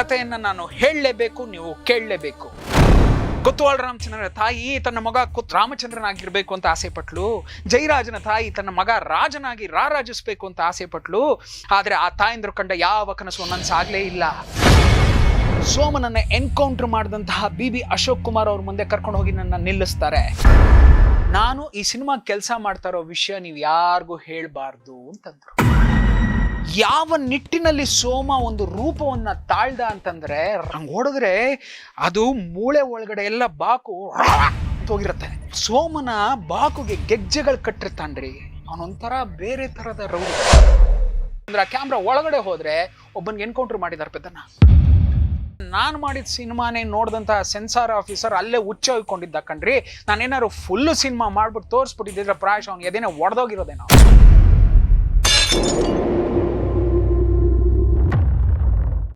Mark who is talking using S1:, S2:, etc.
S1: ಕಥೆಯನ್ನ ನಾನು ಹೇಳಲೇಬೇಕು, ನೀವು ಕೇಳಲೇಬೇಕು. ಕೊತ್ವಾಲ್ ರಾಮಚಂದ್ರನ ತಾಯಿ ತನ್ನ ಮಗ ರಾಮಚಂದ್ರನಾಗಿರ್ಬೇಕು ಅಂತ ಆಸೆ ಪಟ್ಲು. ಜಯರಾಜನ ತಾಯಿ ತನ್ನ ಮಗ ರಾಜನಾಗಿ ರಾರಾಜಿಸ್ಬೇಕು ಅಂತ ಆಸೆ ಪಟ್ಲು. ಆದ್ರೆ ಆ ತಾಯಂದ್ರು ಕಂಡ ಯಾವ ಕನಸು ನನ್ಸಾಗ್ಲೇ ಇಲ್ಲ. ಸೋಮನನ್ನ ಎನ್ಕೌಂಟರ್ ಮಾಡಿದಂತಹ ಬಿ ಅಶೋಕ್ ಕುಮಾರ್ ಅವ್ರ ಮುಂದೆ ಕರ್ಕೊಂಡು ಹೋಗಿ ನನ್ನ ನಿಲ್ಲಿಸ್ತಾರೆ. ನಾನು ಈ ಸಿನಿಮಾ ಕೆಲಸ ಮಾಡ್ತಾ ಇರೋ ವಿಷಯ ನೀವು ಯಾರಿಗೂ ಹೇಳ್ಬಾರ್ದು ಅಂತಂದ್ರು. ಯಾವ ನಿಟ್ಟಿನಲ್ಲಿ ಸೋಮ ಒಂದು ರೂಪವನ್ನ ತಾಳ್ದ ಅಂತಂದ್ರೆ, ಹಂಗ್ ಹೊಡೆದ್ರೆ ಅದು ಮೂಳೆ ಒಳಗಡೆ ಎಲ್ಲ ಬಾಕು ಹೋಗಿರುತ್ತೆ. ಸೋಮನ ಬಾಕುಗೆ ಗೆಜ್ಜೆಗಳು ಕಟ್ಟಿರ್ತಾನ್ರಿ. ಅವನೊಂಥರ ಬೇರೆ ತರದ ರೌಡಿ. ಅಂದ್ರೆ ಆ ಕ್ಯಾಮ್ರಾ ಒಳಗಡೆ ಹೋದ್ರೆ ಒಬ್ಬನ್ಗೆ ಎನ್ಕೌಂಟರ್ ಮಾಡಿದಾರೆ ಪೆದ್ದನ್ನ. ನಾನು ಮಾಡಿದ ಸಿನಿಮಾನೇ ನೋಡಿದಂತಹ ಸೆನ್ಸಾರ್ ಆಫೀಸರ್ ಅಲ್ಲೇ ಹುಚ್ಚ ಹೋಯ್ಕೊಂಡಿದ್ದ ಕಣ್ರಿ. ನಾನೇನಾದ್ರು ಫುಲ್ ಸಿನಿಮಾ ಮಾಡ್ಬಿಟ್ಟು ತೋರಿಸ್ಬಿಟ್ಟಿದ್ರೆ ಪ್ರಾಯಶಃ ಅವ್ನು ಎದೇನೋ ಒಡೆದೋಗಿರೋದೇನೋ.